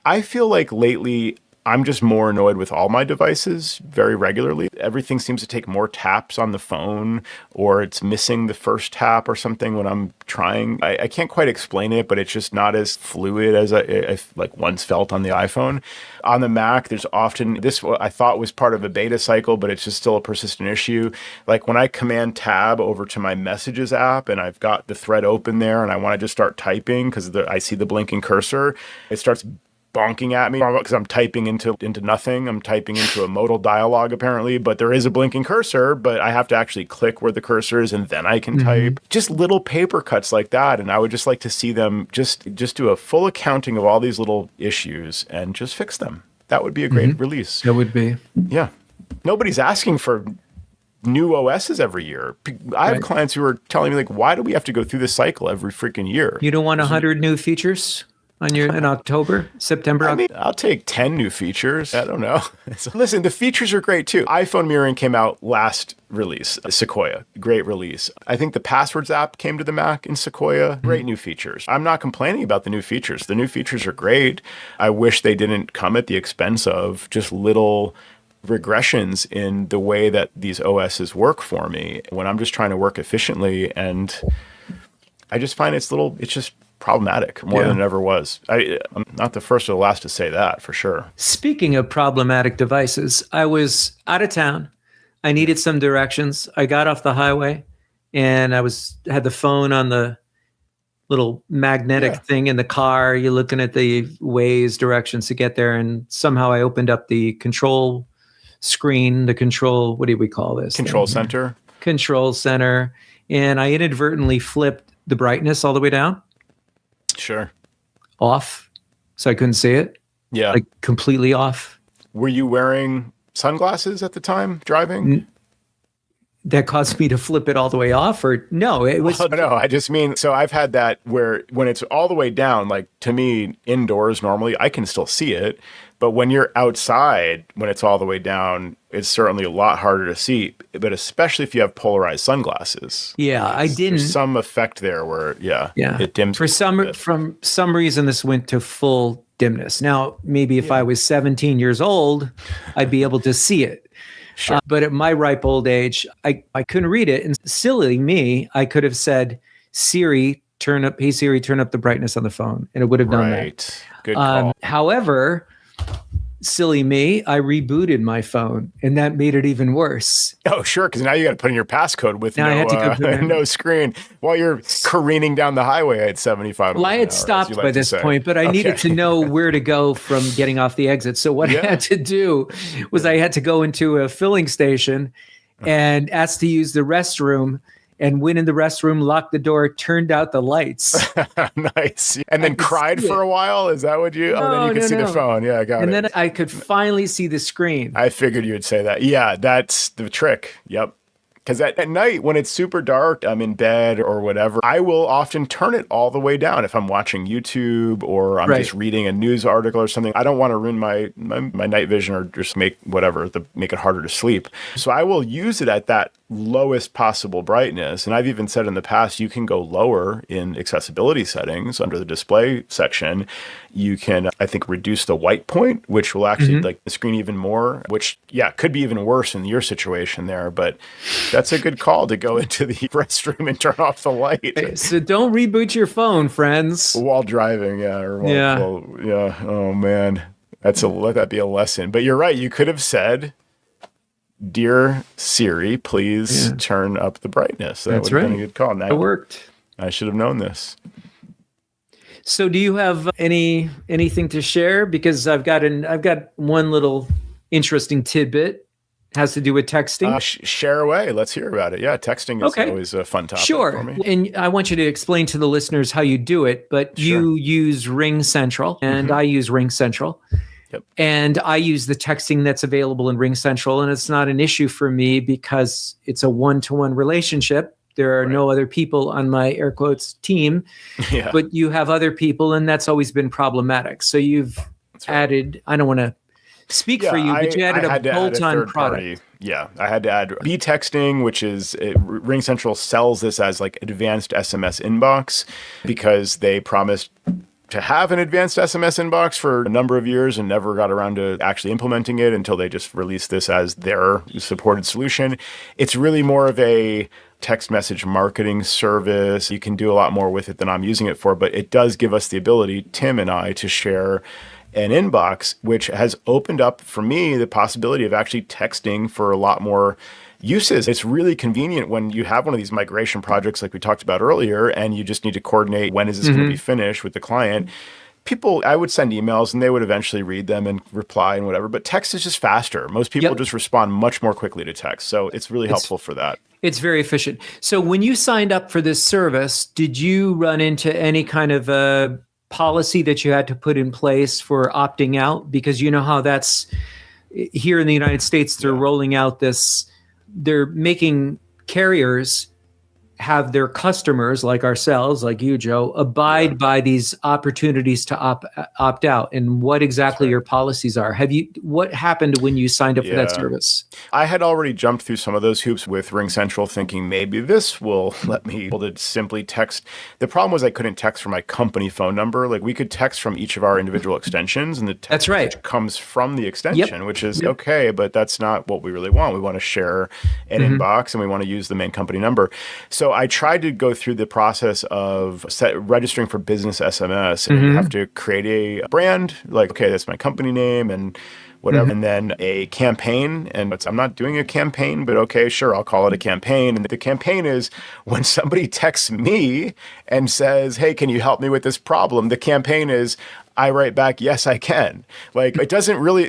I feel like lately I'm just more annoyed with all my devices very regularly. Everything seems to take more taps on the phone, or it's missing the first tap or something when I'm trying. I can't quite explain it, but it's just not as fluid as I once felt on the iPhone. On the Mac, there's often this, I thought was part of a beta cycle, but it's just still a persistent issue. Like when I command tab over to my Messages app and I've got the thread open there and I want to just start typing because I see the blinking cursor, it starts bonking at me because I'm typing into nothing. I'm typing into a modal dialogue apparently, but there is a blinking cursor, but I have to actually click where the cursor is and then I can type. Just little paper cuts like that. And I would just like to see them just do a full accounting of all these little issues and just fix them. That would be a great release. That would be. Yeah. Nobody's asking for new OSs every year. I have clients who are telling me why do we have to go through this cycle every freaking year? You don't want 100 new features in October, September? I mean, I'll take 10 new features. I don't know. Listen, the features are great too. iPhone mirroring came out last release, Sequoia, great release. I think the Passwords app came to the Mac in Sequoia, great new features. I'm not complaining about the new features. The new features are great. I wish they didn't come at the expense of just little regressions in the way that these OSs work for me when I'm just trying to work efficiently. And I just find it's just problematic more than it ever was. I'm not the first or the last to say that, for sure. Speaking of problematic devices, I was out of town. I needed some directions. I got off the highway and had the phone on the little magnetic thing in the car. You're looking at the Waze directions to get there. And somehow I opened up the control screen, what do we call this? Control center. Control center. And I inadvertently flipped the brightness all the way down. Sure. Off. So I couldn't see it. Yeah. Completely off. Were you wearing sunglasses at the time driving? That caused me to flip it all the way off, or no? It was no. I just mean, so I've had that where when it's all the way down, to me indoors normally I can still see it, but when you're outside, when it's all the way down, it's certainly a lot harder to see. But especially if you have polarized sunglasses. Yeah, I didn't. There's some effect there where it dims. From some reason, this went to full dimness. Now, maybe if I was 17 years old, I'd be able to see it. Sure. But at my ripe old age, I couldn't read it. And silly me, I could have said, Siri, turn up the brightness on the phone. And it would have done that. Good call. However, silly me, I rebooted my phone, and that made it even worse. Oh, sure, because now you got to put in your passcode with now no screen while you're careening down the highway at 75 Well, I had stopped by this point, but I needed to know where to go from getting off the exit. So what I had to do was I had to go into a filling station and ask to use the restroom, and went in the restroom, locked the door, turned out the lights. Nice. And then cried for a while? Is that what you... then you could see the phone. Yeah, I got it. And then I could finally see the screen. I figured you would say that. Yeah, that's the trick. Yep. Because at night, when it's super dark, I'm in bed or whatever, I will often turn it all the way down. If I'm watching YouTube or I'm just reading a news article or something, I don't want to ruin my night vision or just make it harder to sleep. So I will use it at that lowest possible brightness. And I've even said in the past, you can go lower in accessibility settings under the display section. You can, I think, reduce the white point, which will actually like the screen even more, which, could be even worse in your situation there. But that's a good call to go into the restroom and turn off the light. So don't reboot your phone, friends. While driving, Oh, man. Let that be a lesson. But you're right. You could have said, "Dear Siri, please turn up the brightness." That would have been a good call. Now, it worked. I should have known this. So do you have anything to share? Because I've got one little interesting tidbit. Has to do with texting. Share away. Let's hear about it. Yeah, texting is always a fun topic for me. And I want you to explain to the listeners how you do it, but you use RingCentral and I use RingCentral. Yep. And I use the texting that's available in RingCentral, and it's not an issue for me because it's a one-to-one relationship. There are no other people on my air quotes team, but you have other people, and that's always been problematic. So you've added, I don't want to speak for you, but you added a bolt-on product. Yeah, I had to add B-texting, which is RingCentral sells this as like advanced SMS inbox because they promised to have an advanced SMS inbox for a number of years and never got around to actually implementing it until they just released this as their supported solution. It's really more of a text message marketing service. You can do a lot more with it than I'm using it for, but it does give us the ability, Tim and I, to share an inbox, which has opened up for me the possibility of actually texting for a lot more uses. It's really convenient when you have one of these migration projects like we talked about earlier, and you just need to coordinate when is this going to be finished with the client. I would send emails and they would eventually read them and reply and whatever, but text is just faster. Most people just respond much more quickly to text. So it's really helpful for that. It's very efficient. So when you signed up for this service, did you run into any kind of a policy that you had to put in place for opting out? Because you know how that's here in the United States, they're rolling out this. They're making carriers have their customers like ourselves, like you, Joe, abide by these opportunities to opt out, and what exactly your policies are. What happened when you signed up for that service? I had already jumped through some of those hoops with RingCentral thinking maybe this will let me be able to simply text. The problem was I couldn't text from my company phone number. Like we could text from each of our individual extensions, and the text message comes from the extension, which is okay, but that's not what we really want. We want to share an inbox and we want to use the main company number. So I tried to go through the process of registering for business SMS, and you have to create a brand, like, okay, that's my company name and whatever, and then a campaign. And I'm not doing a campaign, but okay, sure, I'll call it a campaign. And the campaign is when somebody texts me and says, hey, can you help me with this problem? The campaign is, I write back, yes, I can. Like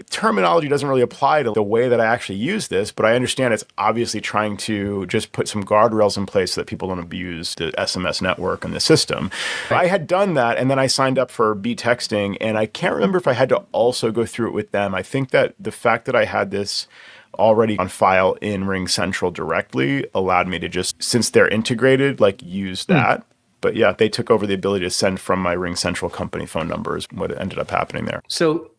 terminology doesn't really apply to the way that I actually use this, but I understand it's obviously trying to just put some guardrails in place so that people don't abuse the SMS network and the system. I had done that, and then I signed up for B-texting, and I can't remember if I had to also go through it with them. I think that the fact that I had this already on file in RingCentral directly allowed me to just, since they're integrated, use that. But yeah, they took over the ability to send from my RingCentral company phone number is what ended up happening there. So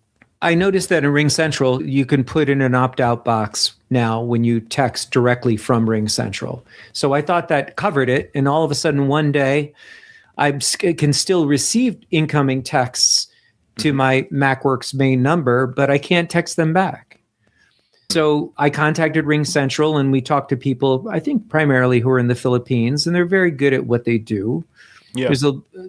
I noticed that in RingCentral, you can put in an opt-out box now when you text directly from RingCentral. So I thought that covered it. And all of a sudden one day, I can still receive incoming texts to my MacWorks main number, but I can't text them back. So I contacted RingCentral and we talked to people, I think primarily who are in the Philippines, and they're very good at what they do. Yeah.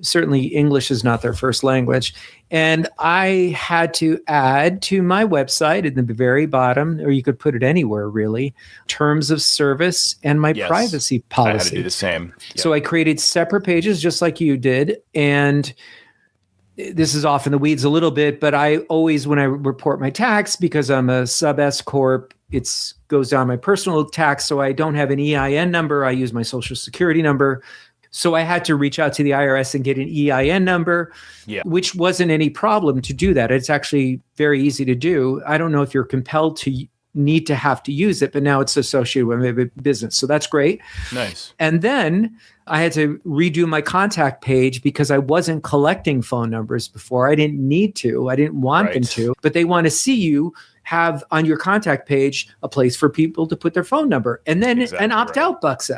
Certainly English is not their first language. And I had to add to my website at the very bottom, or you could put it anywhere really, terms of service and my privacy policy. I had to do the same. Yep. So I created separate pages just like you did. And this is off in the weeds a little bit, but I always, when I report my tax, because I'm a sub S corp, it goes down my personal tax. So I don't have an EIN number. I use my social security number. So I had to reach out to the IRS and get an EIN number, which wasn't any problem to do that. It's actually very easy to do. I don't know if you're compelled to need to have to use it, but now it's associated with my business. So that's great. Nice. And then I had to redo my contact page because I wasn't collecting phone numbers before. I didn't need to. I didn't want them to, but they want to see you have on your contact page a place for people to put their phone number and then an opt-out box.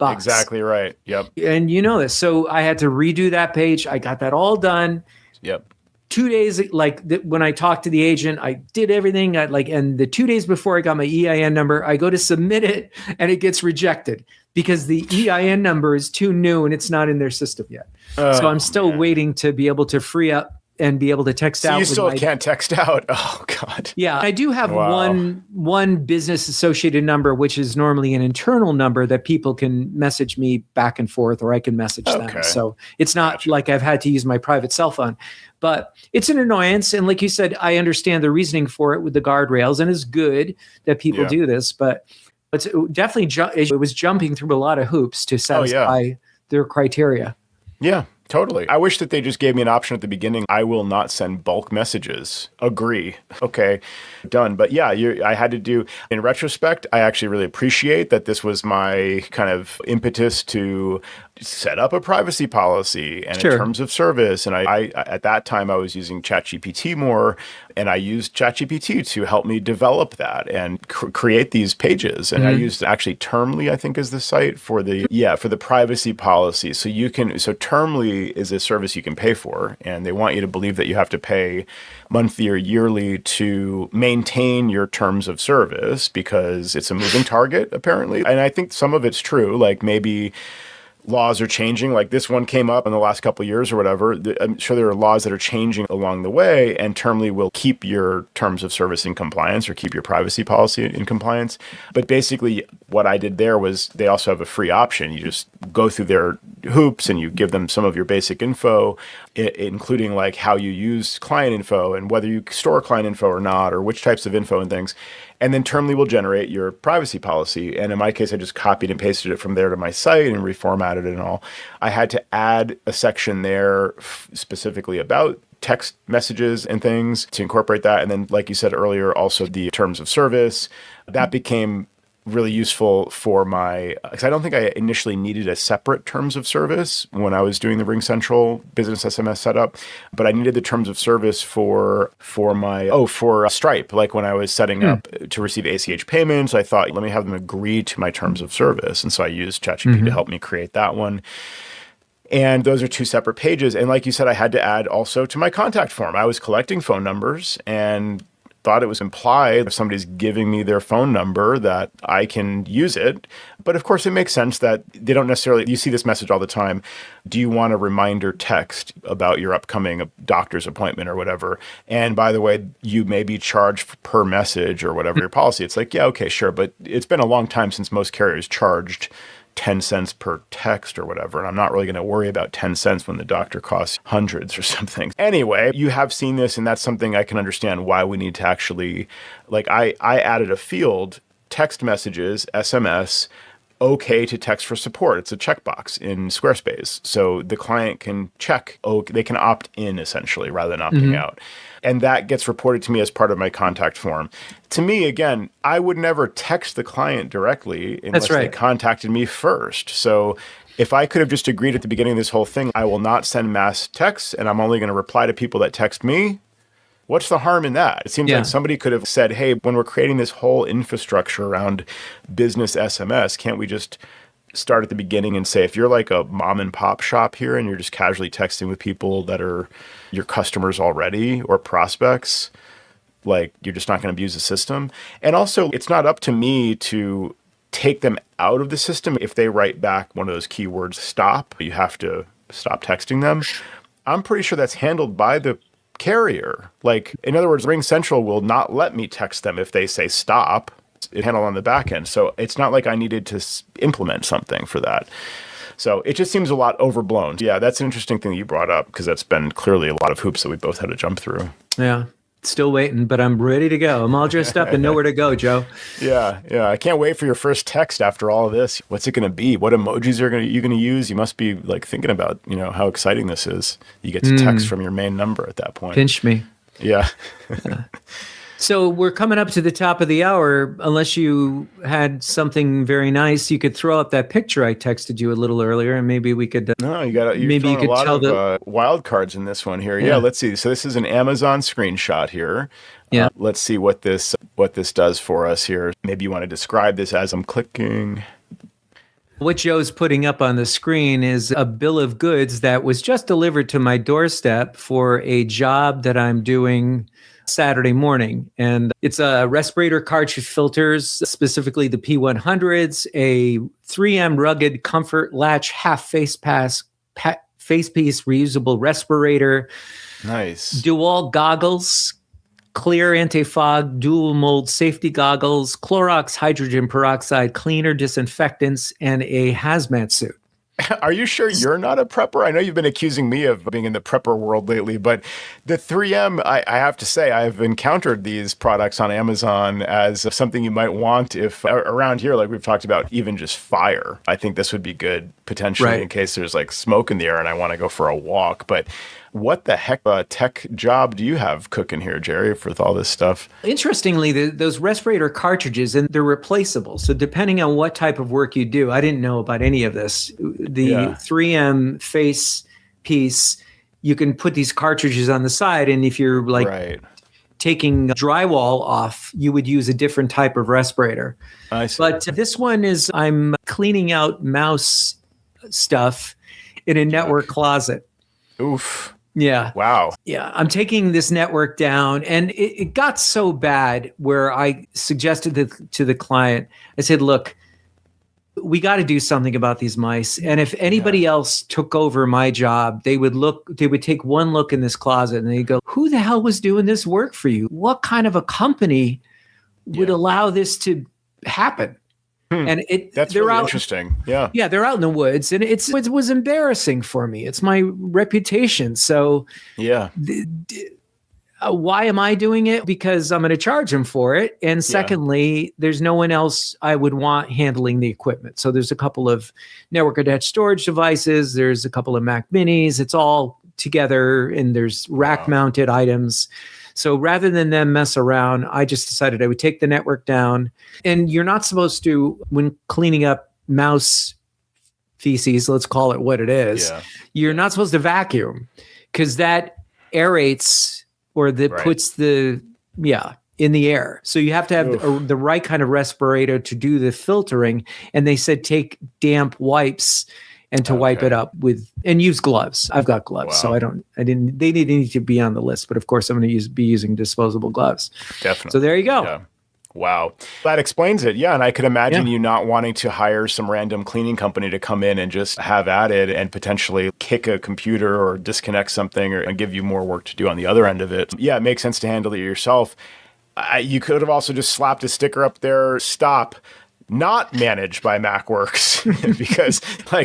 Exactly right. Yep. And you know this. So I had to redo that page. I got that all done. Yep. 2 days, when I talked to the agent, I did everything. And the 2 days before I got my EIN number, I go to submit it and it gets rejected because the EIN number is too new and it's not in their system yet. So I'm still waiting to be able to free up and be able to text out. So you still can't text out? Oh, God. Yeah, I do have one business associated number, which is normally an internal number that people can message me back and forth, or I can message them. So it's not like I've had to use my private cell phone. But it's an annoyance. And like you said, I understand the reasoning for it with the guardrails, and it's good that people do this. But it's definitely, it was jumping through a lot of hoops to satisfy their criteria. Yeah. Totally. I wish that they just gave me an option at the beginning. I will not send bulk messages. Agree. Okay, done. But yeah, I had to do, in retrospect, I actually really appreciate that this was my kind of impetus to set up a privacy policy and in terms of service. And I at that time, I was using ChatGPT more, and I used ChatGPT to help me develop that and create these pages. And I used actually Termly, I think, is the site for the privacy policy. So Termly is a service you can pay for, and they want you to believe that you have to pay monthly or yearly to maintain your terms of service because it's a moving target, apparently. And I think some of it's true, like maybe laws are changing, like this one came up in the last couple of years or whatever. I'm sure there are laws that are changing along the way, and Termly will keep your terms of service in compliance or keep your privacy policy in compliance. But basically what I did there was they also have a free option. You just go through their hoops and you give them some of your basic info, including like how you use client info and whether you store client info or not, or which types of info and things. And then Termly will generate your privacy policy. And in my case, I just copied and pasted it from there to my site and reformatted it and all. I had to add a section there specifically about text messages and things to incorporate that. And then, like you said earlier, also the terms of service. That became really useful for because I don't think I initially needed a separate terms of service when I was doing the RingCentral business SMS setup, but I needed the terms of service for Stripe. Like when I was setting up to receive ACH payments, I thought, let me have them agree to my terms of service. And so I used ChatGPT to help me create that one. And those are two separate pages. And like you said, I had to add also to my contact form. I was collecting phone numbers and thought it was implied if somebody's giving me their phone number that I can use it. But of course, it makes sense that they don't necessarily, you see this message all the time. Do you want a reminder text about your upcoming doctor's appointment or whatever? And by the way, you may be charged per message or whatever your policy. It's like, yeah, okay, sure. But it's been a long time since most carriers charged 10 cents per text or whatever. And I'm not really going to worry about 10 cents when the doctor costs hundreds or something. Anyway, you have seen this, and that's something I can understand why we need to actually, like I added a field, text messages, SMS, okay to text for support. It's a checkbox in Squarespace. So the client can check, they can opt in essentially rather than opting out. And that gets reported to me as part of my contact form. To me, again, I would never text the client directly unless they contacted me first. So if I could have just agreed at the beginning of this whole thing, I will not send mass texts and I'm only going to reply to people that text me. What's the harm in that? It seems like somebody could have said, hey, when we're creating this whole infrastructure around business SMS, can't we just start at the beginning and say, if you're like a mom and pop shop here and you're just casually texting with people that are your customers already or prospects, like you're just not going to abuse the system. And also, it's not up to me to take them out of the system. If they write back one of those keywords, stop, you have to stop texting them. I'm pretty sure that's handled by the carrier. Like, in other words, RingCentral will not let me text them if they say stop. It's handled on the back end. So it's not like I needed to implement something for that. So it just seems a lot overblown. Yeah, that's an interesting thing that you brought up, because that's been clearly a lot of hoops that we both had to jump through. Yeah. Still waiting, but I'm ready to go. I'm all dressed up and nowhere to go, Joe. Yeah. I can't wait for your first text after all of this. What's it going to be? What emojis are you going to use? You must be like thinking about, how exciting this is. You get to text from your main number at that point. Pinch me. Yeah. So we're coming up to the top of the hour. Unless you had something very nice, you could throw up that picture I texted you a little earlier, and maybe we could. No, you got. Maybe you could tell the wild cards in this one here. Yeah, let's see. So this is an Amazon screenshot here. Yeah. Let's see what this does for us here. Maybe you want to describe this as I'm clicking. What Joe's putting up on the screen is a bill of goods that was just delivered to my doorstep for a job that I'm doing Saturday morning. And it's a respirator cartridge filters, specifically the P100s, a 3M rugged comfort latch half face piece reusable respirator. Nice. Dual goggles, clear anti-fog, dual mold safety goggles, Clorox hydrogen peroxide cleaner disinfectants, and a hazmat suit. Are you sure you're not a prepper? I know you've been accusing me of being in the prepper world lately, but the 3M, I have to say, I've encountered these products on Amazon as something you might want if around here, like we've talked about, even just fire. I think this would be good potentially in case there's like smoke in the air and I want to go for a walk. But what the heck tech job do you have cooking here, Jerry, with all this stuff? Interestingly, those respirator cartridges, and they're replaceable. So depending on what type of work you do, I didn't know about any of this. The 3M face piece, you can put these cartridges on the side, and if you're like taking drywall off, you would use a different type of respirator. I see. But this one is, I'm cleaning out mouse stuff in a network closet. Oof. Yeah. Wow. Yeah. I'm taking this network down, and it got so bad where I suggested to the client, I said, look, we got to do something about these mice. And if anybody else took over my job, they would take one look in this closet and they go, who the hell was doing this work for you? What kind of a company would allow this to happen? And that's really interesting. Yeah. Yeah, they're out in the woods, and it was embarrassing for me. It's my reputation. So why am I doing it? Because I'm going to charge them for it. And secondly, there's no one else I would want handling the equipment. So there's a couple of network attached storage devices. There's a couple of Mac Minis. It's all together, and there's rack mounted items. So rather than them mess around, I just decided I would take the network down. And you're not supposed to, when cleaning up mouse feces, let's call it what it is, you're not supposed to vacuum, because that aerates or puts the, in the air. So you have to have the right kind of respirator to do the filtering. And they said take damp wipes and to wipe it up with, and use gloves. I've got gloves, so they didn't need to be on the list, but of course I'm going to be using disposable gloves. Definitely. So there you go. Yeah. Wow. That explains it. Yeah. And I could imagine you not wanting to hire some random cleaning company to come in and just have at it and potentially kick a computer or disconnect something and give you more work to do on the other end of it. Yeah. It makes sense to handle it yourself. You could have also just slapped a sticker up there, stop, not managed by MacWorks, because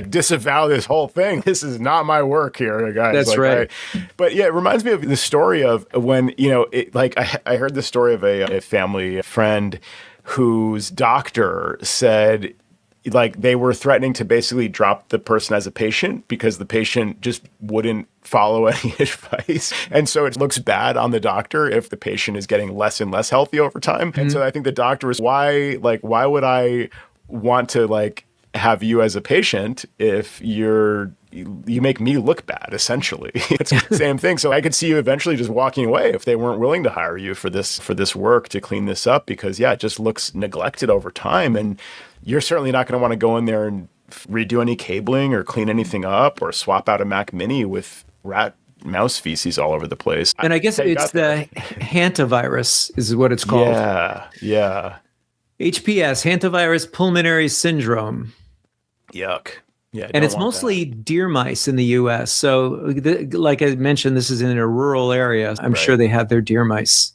disavow this whole thing. This is not my work here, guys. That's right. But yeah, it reminds me of the story of when, I heard the story of a family friend whose doctor said, they were threatening to basically drop the person as a patient because the patient just wouldn't follow any advice. And so it looks bad on the doctor if the patient is getting less and less healthy over time. And so I think the doctor was, why would I want to have you as a patient if you make me look bad, essentially. It's the same thing. So I could see you eventually just walking away if they weren't willing to hire you for this work to clean this up, because it just looks neglected over time. And you're certainly not going to want to go in there and redo any cabling or clean anything up or swap out a Mac Mini with rat mouse feces all over the place. And I guess it's the hantavirus is what it's called. Yeah. HPS, hantavirus pulmonary syndrome. Yuck. Yeah, and it's mostly deer mice in the U.S. So, like I mentioned, this is in a rural area. I'm sure they have their deer mice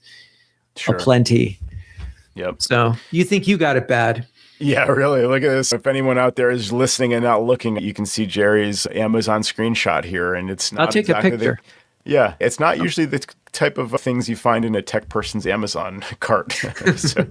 aplenty. Yep. So you think you got it bad? Yeah, really. Look at this. If anyone out there is listening and not looking, you can see Jerry's Amazon screenshot here, and it's not. I'll take a picture. It's not usually the type of things you find in a tech person's Amazon cart. So,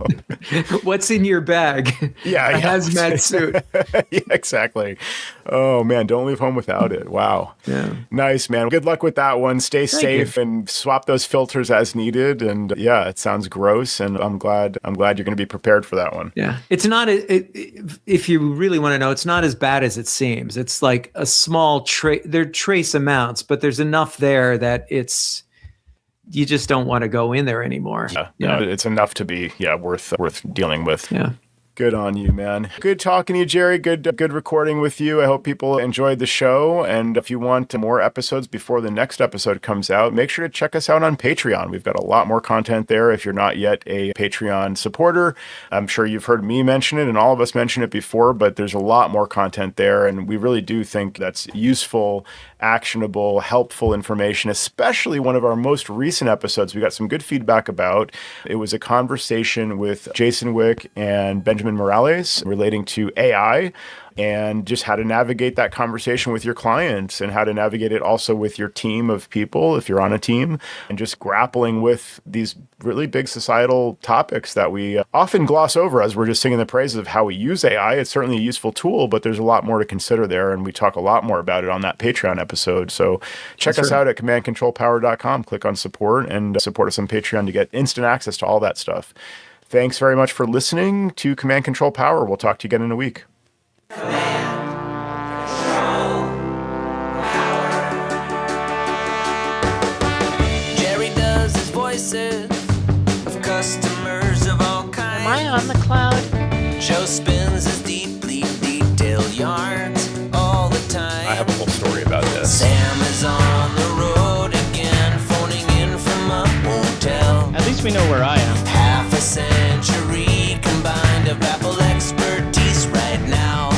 what's in your bag? Yeah, a hazmat suit. Yeah, exactly. Oh man, don't leave home without it. Wow. Yeah. Nice, man. Good luck with that one. Stay safe and swap those filters as needed. And yeah, it sounds gross, and I'm glad you're going to be prepared for that one. Yeah, it's not. If you really want to know, it's not as bad as it seems. It's like a small they're trace amounts, but there's enough there that you just don't want to go in there anymore. Yeah, it's enough to be worth dealing with. Yeah. Good on you, man. Good talking to you, Jerry. Good recording with you. I hope people enjoyed the show. And if you want more episodes before the next episode comes out, make sure to check us out on Patreon. We've got a lot more content there. If you're not yet a Patreon supporter, I'm sure you've heard me mention it and all of us mention it before, but there's a lot more content there. And we really do think that's useful, actionable, helpful information, especially one of our most recent episodes we got some good feedback about. It was a conversation with Jason Wick and Benjamin Morales relating to AI and just how to navigate that conversation with your clients and how to navigate it also with your team of people if you're on a team, and just grappling with these really big societal topics that we often gloss over as we're just singing the praises of how we use AI. It's certainly a useful tool, but there's a lot more to consider there, and we talk a lot more about it on that Patreon episode. So check us out at commandcontrolpower.com. Click on support and support us on Patreon to get instant access to all that stuff. Thanks very much for listening to Command Control Power. We'll talk to you again in a week. Jerry does his voices of customers of all kinds. Am I on the cloud? Joe spins his deeply detailed yarns all the time. I have a whole story about this. Sam is on the road again, phoning in from a hotel. At least we know where I am. Half a century combined of Apple expertise right now.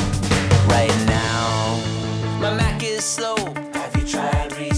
My Mac is slow. Have you tried restarting?